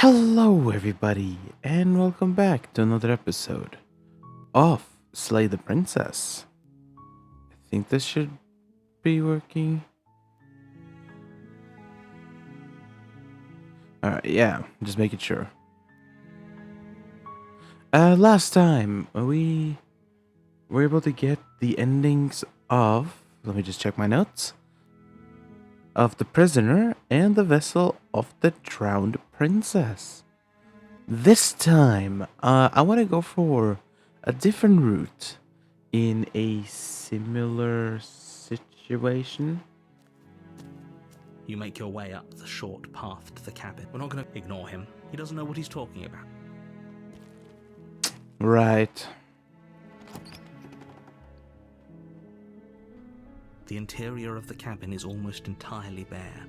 Hello, everybody, and welcome back to another episode of Slay the Princess. I think this should be working. Alright, yeah, just making sure. Last time we were able to get the endings of, let me just check my notes, of the prisoner and the vessel of the drowned princess. This time, I want to go for a different route in a similar situation. You make your way up the short path to the cabin. We're not going to ignore him. He doesn't know what he's talking about. Right. The interior of the cabin is almost entirely bare.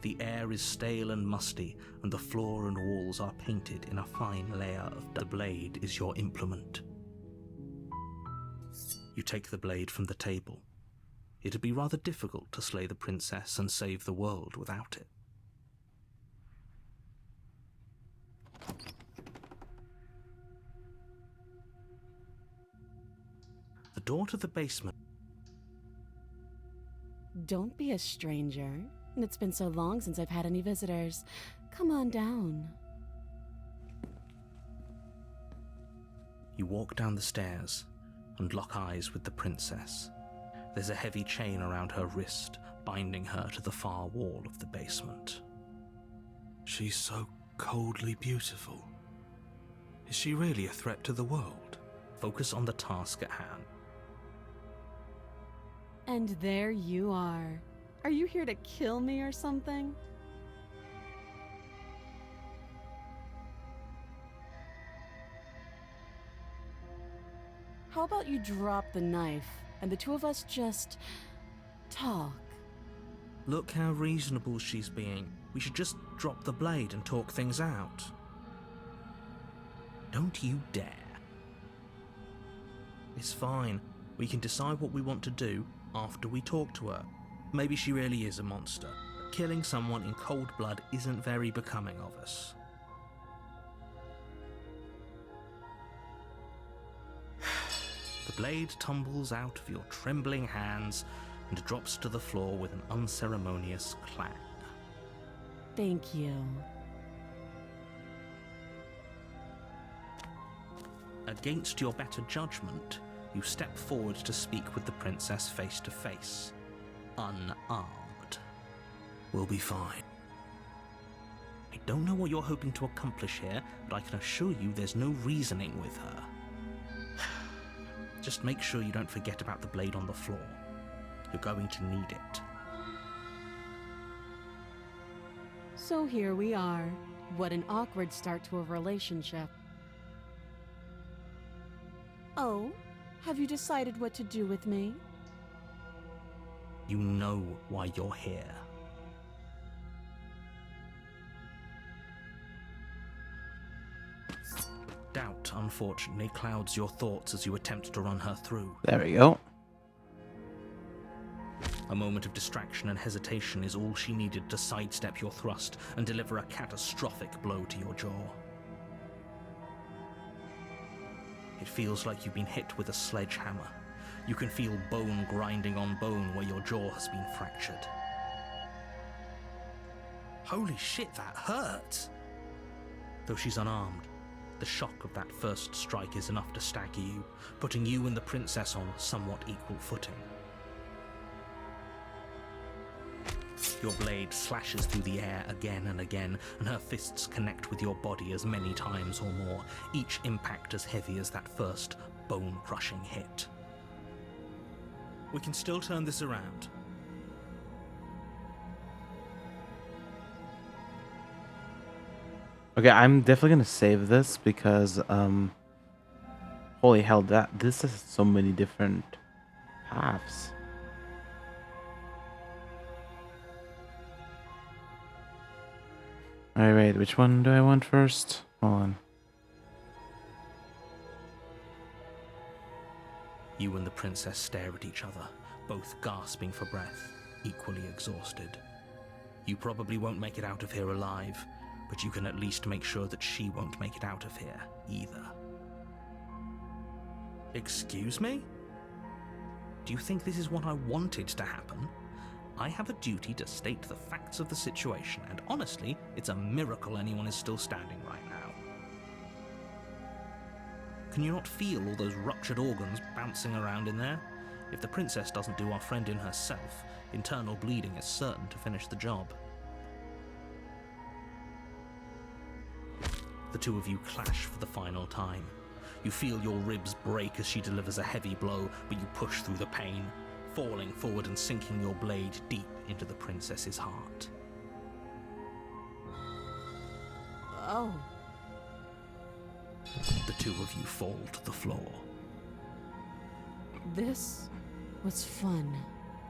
The air is stale and musty, and the floor and walls are painted in a fine layer of dust. The blade is your implement. You take the blade from the table. It'd be rather difficult to slay the princess and save the world without it. The door to the basement. Don't be a stranger. It's been so long since I've had any visitors. Come on down. You walk down the stairs and lock eyes with the princess. There's a heavy chain around her wrist, binding her to the far wall of the basement. She's so coldly beautiful. Is she really a threat to the world? Focus on the task at hand. And there you are. Are you here to kill me or something? How about you drop the knife and the two of us just talk? Look how reasonable she's being. We should just drop the blade and talk things out. Don't you dare. It's fine. We can decide what we want to do after we talk to her. Maybe she really is a monster, but killing someone in cold blood isn't very becoming of us. The blade tumbles out of your trembling hands and drops to the floor with an unceremonious clang. Thank you. Against your better judgment, you step forward to speak with the princess face to face, unarmed. We'll be fine. I don't know what you're hoping to accomplish here, but I can assure you there's no reasoning with her. Just make sure you don't forget about the blade on the floor. You're going to need it. So here we are. What an awkward start to a relationship. Oh, have you decided what to do with me? You know why you're here. Doubt, unfortunately, clouds your thoughts as you attempt to run her through. There we go. A moment of distraction and hesitation is all she needed to sidestep your thrust and deliver a catastrophic blow to your jaw. It feels like you've been hit with a sledgehammer. You can feel bone grinding on bone where your jaw has been fractured. Holy shit, that hurt! Though she's unarmed, the shock of that first strike is enough to stagger you, putting you and the princess on somewhat equal footing. Your blade slashes through the air again and again, and her fists connect with your body as many times or more, each impact as heavy as that first bone-crushing hit. We can still turn this around. Okay, I'm definitely gonna save this because, holy hell, this has so many different paths. Alright, which one do I want first? Hold on. You and the princess stare at each other, both gasping for breath, equally exhausted. You probably won't make it out of here alive. but you can at least make sure that she won't make it out of here, either. Excuse me? Do you think this is what I wanted to happen? I have a duty to state the facts of the situation, and honestly, it's a miracle anyone is still standing right now. Can you not feel all those ruptured organs bouncing around in there? If the princess doesn't do our friend in herself, internal bleeding is certain to finish the job. The two of you clash for the final time. You feel your ribs break as she delivers a heavy blow, but you push through the pain, falling forward and sinking your blade deep into the princess's heart. Oh. The two of you fall to the floor. This was fun.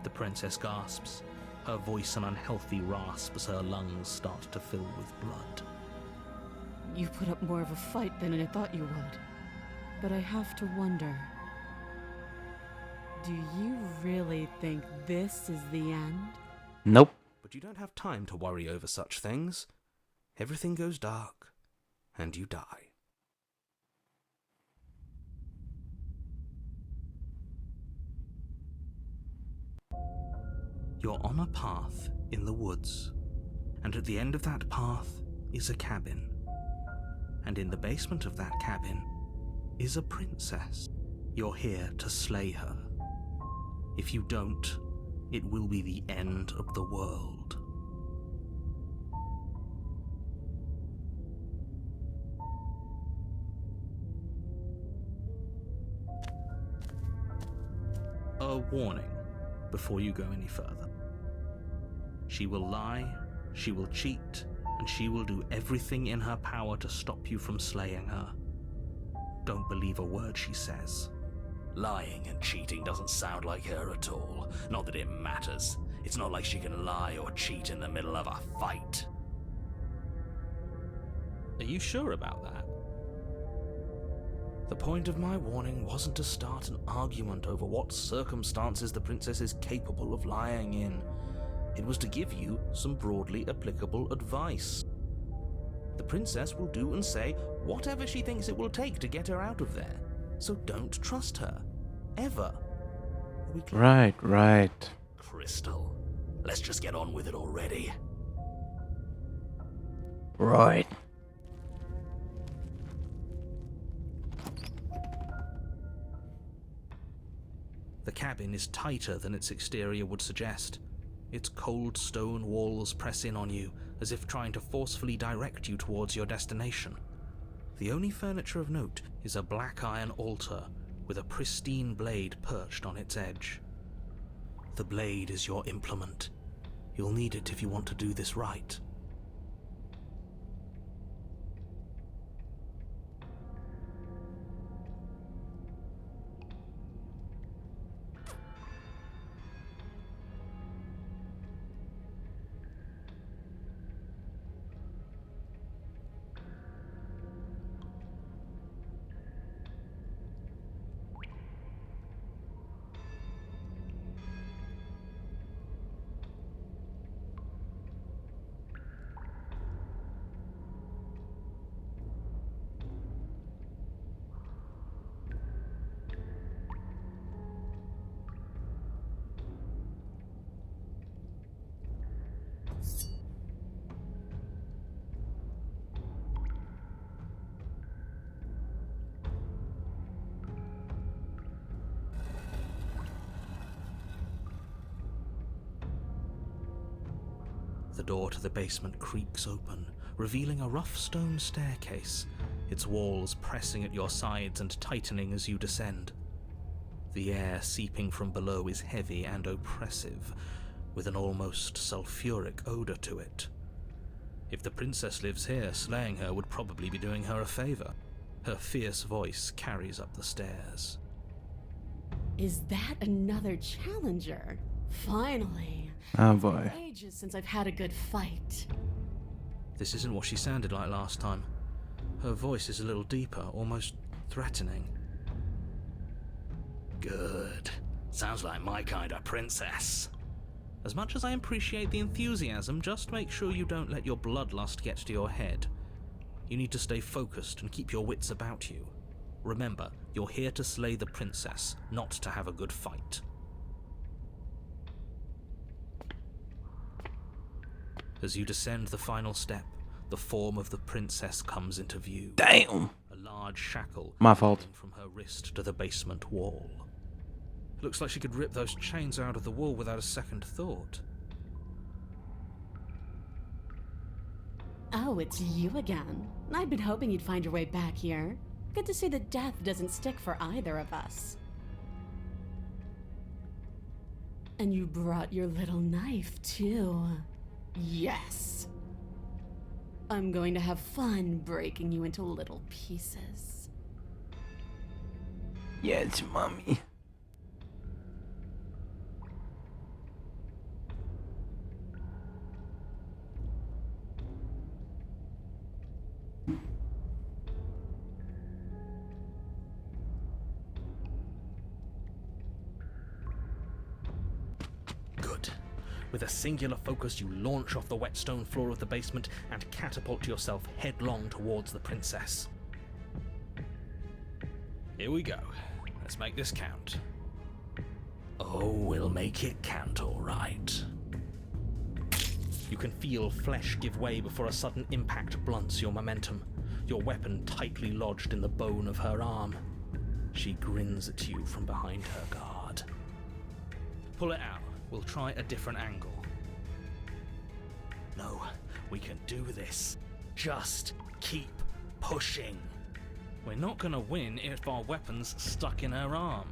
The princess gasps, her voice an unhealthy rasp as her lungs start to fill with blood. You put up more of a fight than I thought you would. But I have to wonder, do you really think this is the end? Nope. But you don't have time to worry over such things. Everything goes dark, and you die. You're on a path in the woods, and at the end of that path is a cabin. And in the basement of that cabin is a princess. You're here to slay her. If you don't, it will be the end of the world. A warning before you go any further. She will lie, she will cheat, and she will do everything in her power to stop you from slaying her. Don't believe a word she says. Lying and cheating doesn't sound like her at all. Not that it matters. It's not like she can lie or cheat in the middle of a fight. Are you sure about that? The point of my warning wasn't to start an argument over what circumstances the princess is capable of lying in. It was to give you some broadly applicable advice. The princess will do and say whatever she thinks it will take to get her out of there. So don't trust her. Ever. Are we clear? Right. Crystal, let's just get on with it already. Right. The cabin is tighter than its exterior would suggest. Its cold stone walls press in on you, as if trying to forcefully direct you towards your destination. The only furniture of note is a black iron altar with a pristine blade perched on its edge. The blade is your implement. You'll need it if you want to do this right. The door to the basement creaks open, revealing a rough stone staircase, its walls pressing at your sides and tightening as you descend. The air seeping from below is heavy and oppressive, with an almost sulfuric odor to it. If the princess lives here, slaying her would probably be doing her a favor. Her fierce voice carries up the stairs. Is that another challenger? Finally. Oh boy. Ages since I've had a good fight. This isn't what she sounded like last time. Her voice is a little deeper, almost threatening. Good. Sounds like my kind of princess. As much as I appreciate the enthusiasm, just make sure you don't let your bloodlust get to your head. You need to stay focused and keep your wits about you. Remember, you're here to slay the princess, not to have a good fight. As you descend the final step, the form of the princess comes into view. Damn! A large shackle My fault. leading from her wrist to the basement wall. It looks like she could rip those chains out of the wall without a second thought. Oh, it's you again. I'd been hoping you'd find your way back here. Good to see that death doesn't stick for either of us. And you brought your little knife, too. Yes! I'm going to have fun breaking you into little pieces. Yes, mommy. Good. With a singular focus, you launch off the wet stone floor of the basement and catapult yourself headlong towards the princess. Here we go. Let's make this count. Oh, we'll make it count, all right. You can feel flesh give way before a sudden impact blunts your momentum, your weapon tightly lodged in the bone of her arm. She grins at you from behind her guard. Pull it out. We'll try a different angle. No, we can do this. Just keep pushing. We're not gonna win if our weapon's stuck in her arm.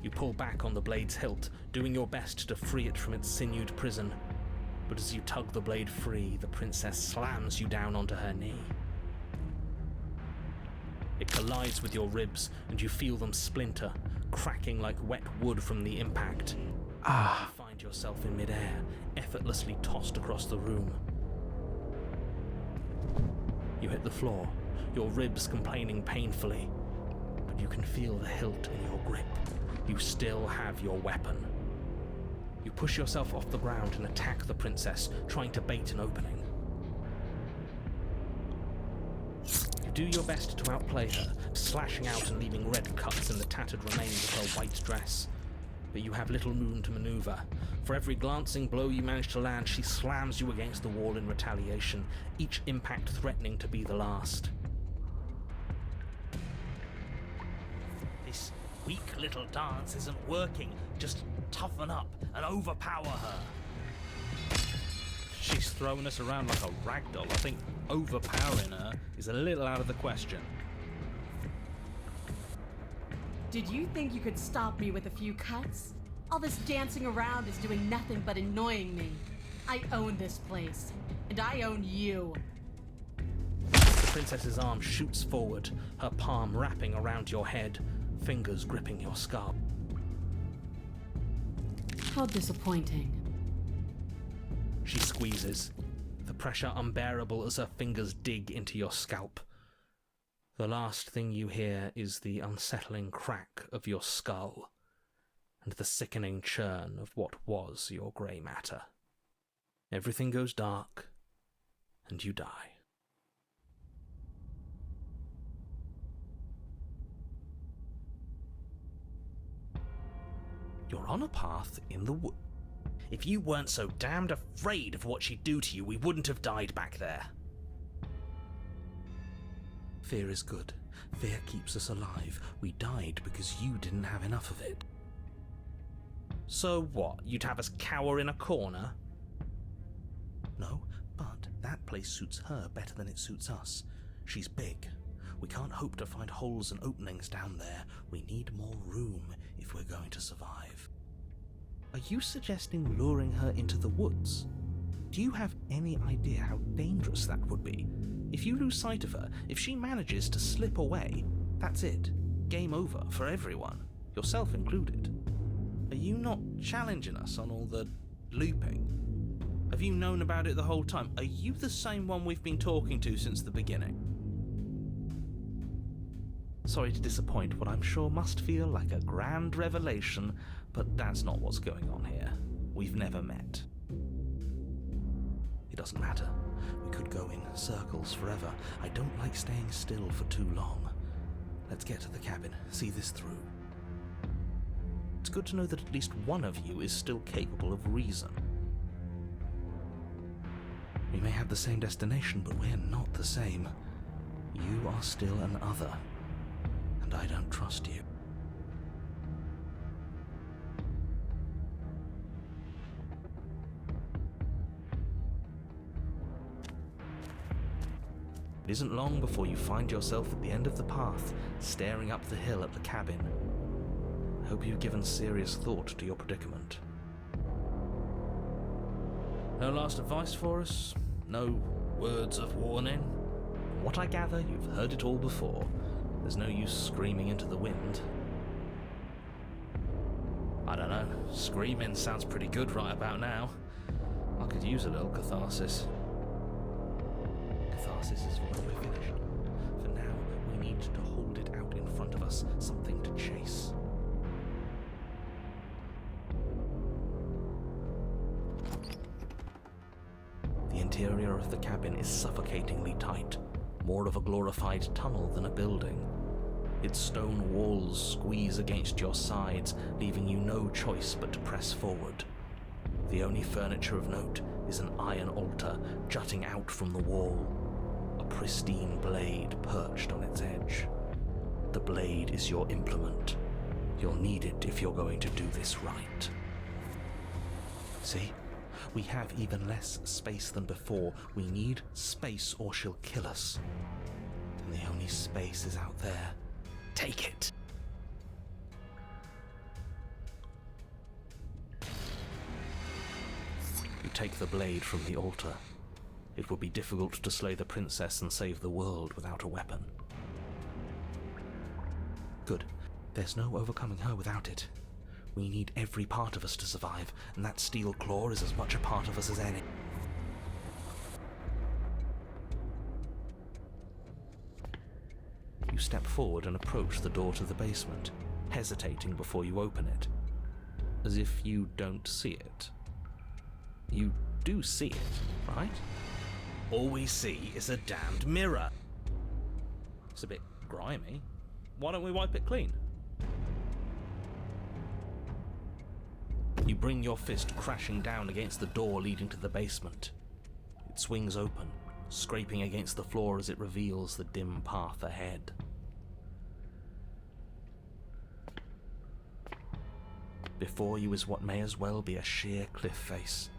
You pull back on the blade's hilt, doing your best to free it from its sinewed prison. But as you tug the blade free, the princess slams you down onto her knee. It collides with your ribs, and you feel them splinter, cracking like wet wood from the impact. You find yourself in midair, effortlessly tossed across the room. You hit the floor, your ribs complaining painfully, but you can feel the hilt in your grip. You still have your weapon. You push yourself off the ground and attack the princess, trying to bait an opening. You do your best to outplay her, slashing out and leaving red cuts in the tattered remains of her white dress. But you have little room to maneuver. For every glancing blow you manage to land, she slams you against the wall in retaliation, each impact threatening to be the last. This weak little dance isn't working. Just toughen up and overpower her. She's throwing us around like a ragdoll. I think overpowering her is a little out of the question. Did you think you could stop me with a few cuts? All this dancing around is doing nothing but annoying me. I own this place, and I own you. The princess's arm shoots forward, her palm wrapping around your head, fingers gripping your scalp. How disappointing. She squeezes, the pressure unbearable as her fingers dig into your scalp. The last thing you hear is the unsettling crack of your skull and the sickening churn of what was your grey matter. Everything goes dark, and you die. You're on a path in the wood. If you weren't so damned afraid of what she'd do to you, we wouldn't have died back there. Fear is good. Fear keeps us alive. We died because you didn't have enough of it. So what? You'd have us cower in a corner? No, but that place suits her better than it suits us. She's big. We can't hope to find holes and openings down there. We need more room if we're going to survive. Are you suggesting luring her into the woods? Do you have any idea how dangerous that would be? If you lose sight of her, if she manages to slip away, that's it. Game over for everyone, yourself included. Are you not challenging us on all the looping? Have you known about it the whole time? Are you the same one we've been talking to since the beginning? Sorry to disappoint what I'm sure must feel like a grand revelation, but that's not what's going on here. We've never met. It doesn't matter. We could go in circles forever. I don't like staying still for too long. Let's get to the cabin, see this through. It's good to know that at least one of you is still capable of reason. We may have the same destination, but we're not the same. You are still an other, and I don't trust you. It isn't long before you find yourself at the end of the path, staring up the hill at the cabin. I hope you've given serious thought to your predicament. No last advice for us? No words of warning? From what I gather, you've heard it all before. There's no use screaming into the wind. I don't know, screaming sounds pretty good right about now. I could use a little catharsis. Catharsis is for when we're finished. For now, we need to hold it out in front of us, something to chase. The interior of the cabin is suffocatingly tight, more of a glorified tunnel than a building. Its stone walls squeeze against your sides, leaving you no choice but to press forward. The only furniture of note is an iron altar jutting out from the wall, a pristine blade perched on its edge. The blade is your implement. You'll need it if you're going to do this right. See? We have even less space than before. We need space or she'll kill us. And the only space is out there. Take it! You take the blade from the altar. It would be difficult to slay the princess and save the world without a weapon. Good. There's no overcoming her without it. We need every part of us to survive, and that steel claw is as much a part of us as any. You step forward and approach the door to the basement, hesitating before you open it, as if you don't see it. You do see it, right? All we see is a damned mirror. It's a bit grimy. Why don't we wipe it clean? You bring your fist crashing down against the door leading to the basement. It swings open, scraping against the floor as it reveals the dim path ahead. Before you is what may as well be a sheer cliff face.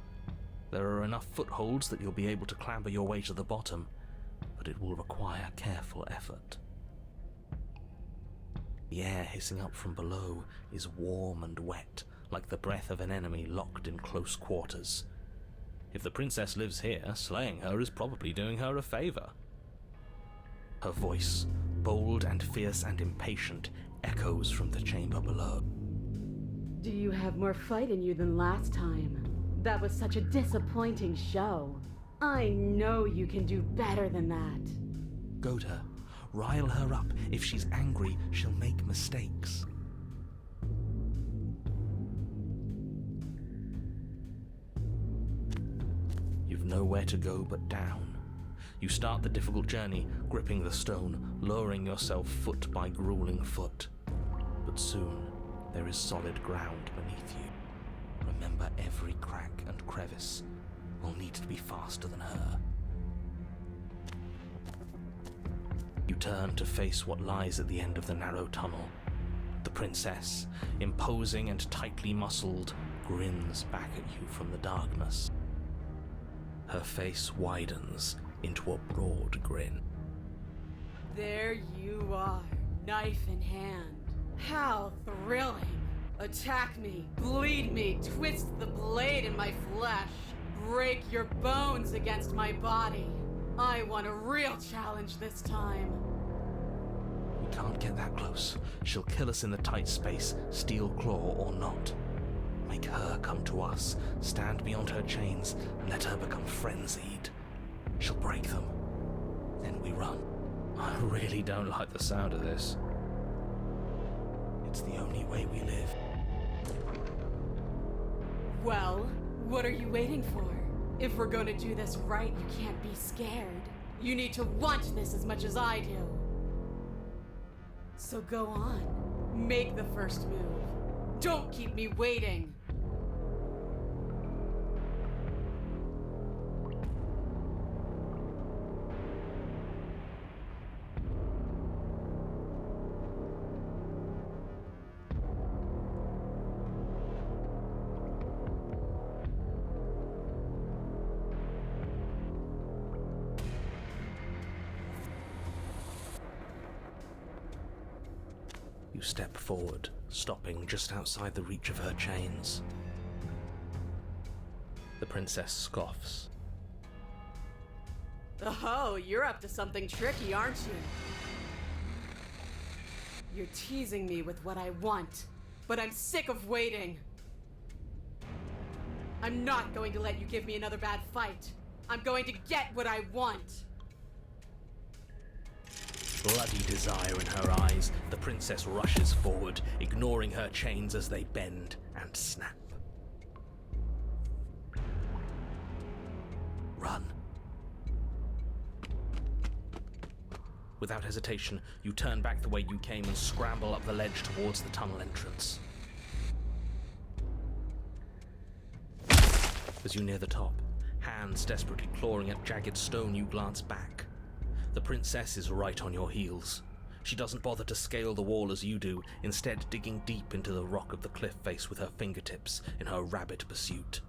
There are enough footholds that you'll be able to clamber your way to the bottom, but it will require careful effort. The air hissing up from below is warm and wet, like the breath of an enemy locked in close quarters. If the princess lives here, slaying her is probably doing her a favor. Her voice, bold and fierce and impatient, echoes from the chamber below. Do you have more fight in you than last time? That was such a disappointing show. I know you can do better than that. Goad her. Rile her up. If she's angry, she'll make mistakes. You've nowhere to go but down. You start the difficult journey, gripping the stone, lowering yourself foot by grueling foot. But soon, there is solid ground beneath you. Remember, every crack and crevice will need to be faster than her. You turn to face what lies at the end of the narrow tunnel. The princess, imposing and tightly muscled, grins back at you from the darkness. Her face widens into a broad grin. There you are, knife in hand. How thrilling! Attack me, bleed me, twist the blade in my flesh, break your bones against my body. I want a real challenge this time. We can't get that close. She'll kill us in the tight space, steel claw or not. Make her come to us, stand beyond her chains, and let her become frenzied. She'll break them. Then we run. I really don't like the sound of this. It's the only way we live. Well, what are you waiting for? If we're gonna do this right, you can't be scared. You need to want this as much as I do. So go on. Make the first move. Don't keep me waiting. You step forward, stopping just outside the reach of her chains. The princess scoffs. Oh, you're up to something tricky, aren't you? You're teasing me with what I want, but I'm sick of waiting. I'm not going to let you give me another bad fight. I'm going to get what I want. Bloody desire in her eyes, the princess rushes forward, ignoring her chains as they bend and snap. Run. Without hesitation, you turn back the way you came and scramble up the ledge towards the tunnel entrance. As you near the top, hands desperately clawing at jagged stone, you glance back. The princess is right on your heels. She doesn't bother to scale the wall as you do, instead digging deep into the rock of the cliff face with her fingertips in her rabid pursuit.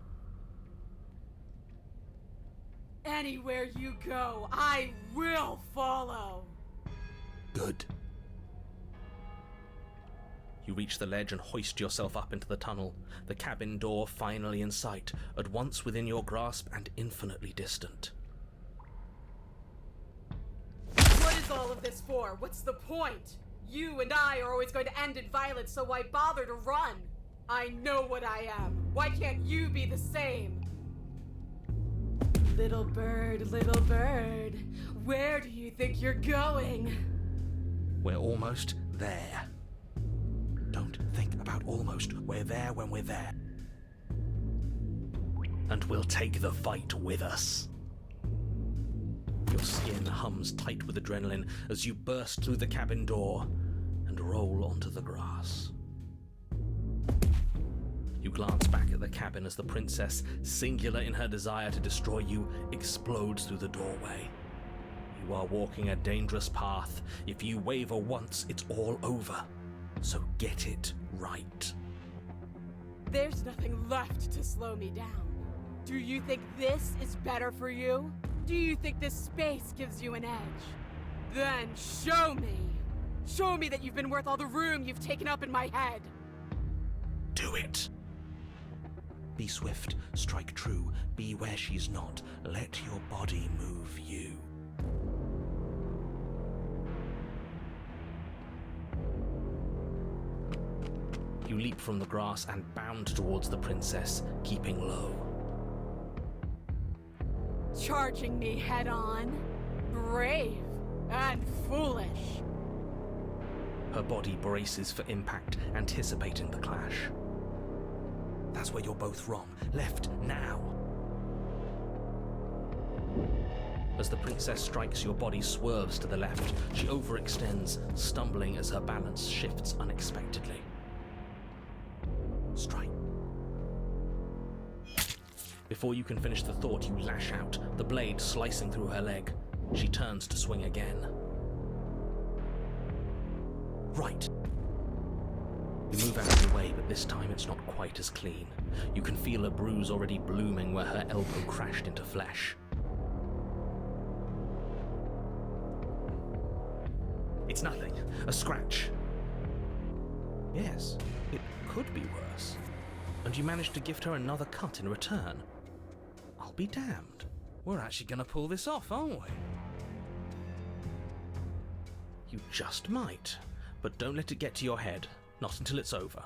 Anywhere you go, I will follow. Good. You reach the ledge and hoist yourself up into the tunnel, the cabin door finally in sight, at once within your grasp and infinitely distant. What is all of this for? What's the point? You and I are always going to end in violence, so why bother to run? I know what I am. Why can't you be the same? Little bird, where do you think you're going? We're almost there. Don't think about almost. We're there when we're there. And we'll take the fight with us. Your skin hums tight with adrenaline as you burst through the cabin door and roll onto the grass. You glance back at the cabin as the princess, singular in her desire to destroy you, explodes through the doorway. You are walking a dangerous path. If you waver once, it's all over. So get it right. There's nothing left to slow me down. Do you think this is better for you? Do you think this space gives you an edge? Then show me! Show me that you've been worth all the room you've taken up in my head! Do it! Be swift, strike true, be where she's not. Let your body move you. You leap from the grass and bound towards the princess, keeping low. Charging me head on? Brave and foolish. Her body braces for impact, anticipating the clash. That's where you're both wrong. Left, now. As the princess strikes, your body swerves to the left. She overextends, stumbling as her balance shifts unexpectedly. Strike. Before you can finish the thought, you lash out, the blade slicing through her leg. She turns to swing again. Right. You move out of the way, but this time it's not quite as clean. You can feel a bruise already blooming where her elbow crashed into flesh. It's nothing. A scratch. Yes, it could be worse. And you managed to gift her another cut in return. I'll be damned. We're actually gonna pull this off, aren't we? You just might. But don't let it get to your head. Not until it's over.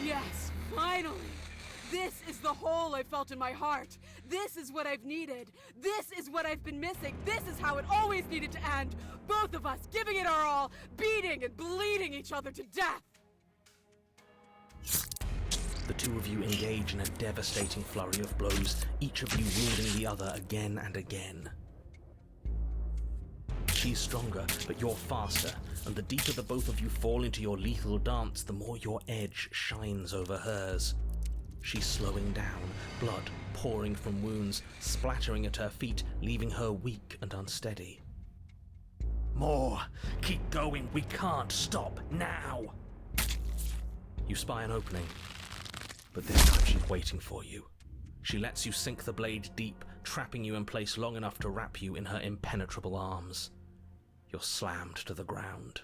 Yes, finally! This is the hole I felt in my heart. This is what I've needed. This is what I've been missing. This is how it always needed to end. Both of us giving it our all, beating and bleeding each other to death! The two of you engage in a devastating flurry of blows, each of you wounding the other again and again. She's stronger, but you're faster, and the deeper the both of you fall into your lethal dance, the more your edge shines over hers. She's slowing down, blood pouring from wounds, splattering at her feet, leaving her weak and unsteady. More! Keep going! We can't stop now! You spy an opening, but this time she's waiting for you. She lets you sink the blade deep, trapping you in place long enough to wrap you in her impenetrable arms. You're slammed to the ground.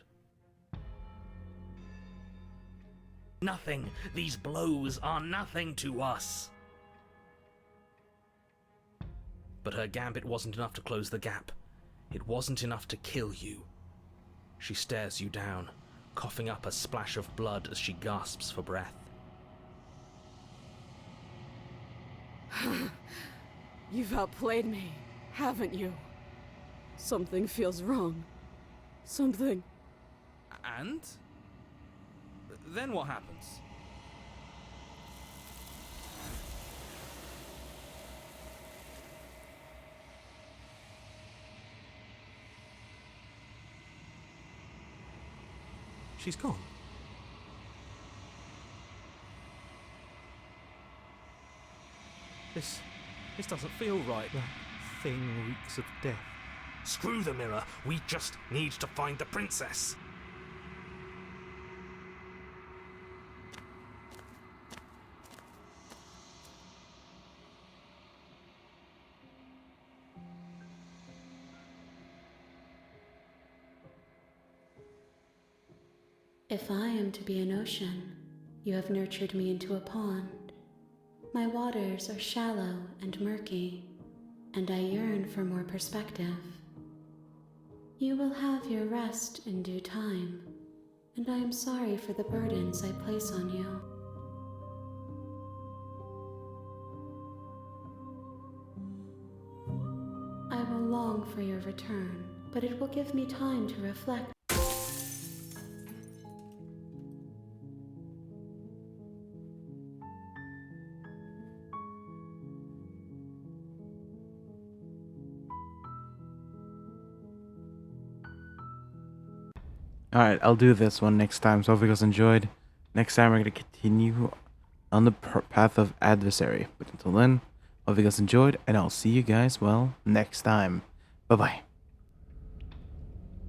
Nothing! These blows are nothing to us! But her gambit wasn't enough to close the gap. It wasn't enough to kill you. She stares you down, coughing up a splash of blood as she gasps for breath. You've outplayed me, haven't you? Something feels wrong. Something. And? Then what happens? She's gone. This doesn't feel right. That thing reeks of death. Screw the mirror. We just need to find the princess. If I am to be an ocean, you have nurtured me into a pond. My waters are shallow and murky, and I yearn for more perspective. You will have your rest in due time, and I am sorry for the burdens I place on you. I will long for your return, but it will give me time to reflect. Alright, I'll do this one next time, so hope you guys enjoyed. Next time we're going to continue on the path of Adversary. But until then, hope you guys enjoyed, and I'll see you guys, well, next time. Bye-bye.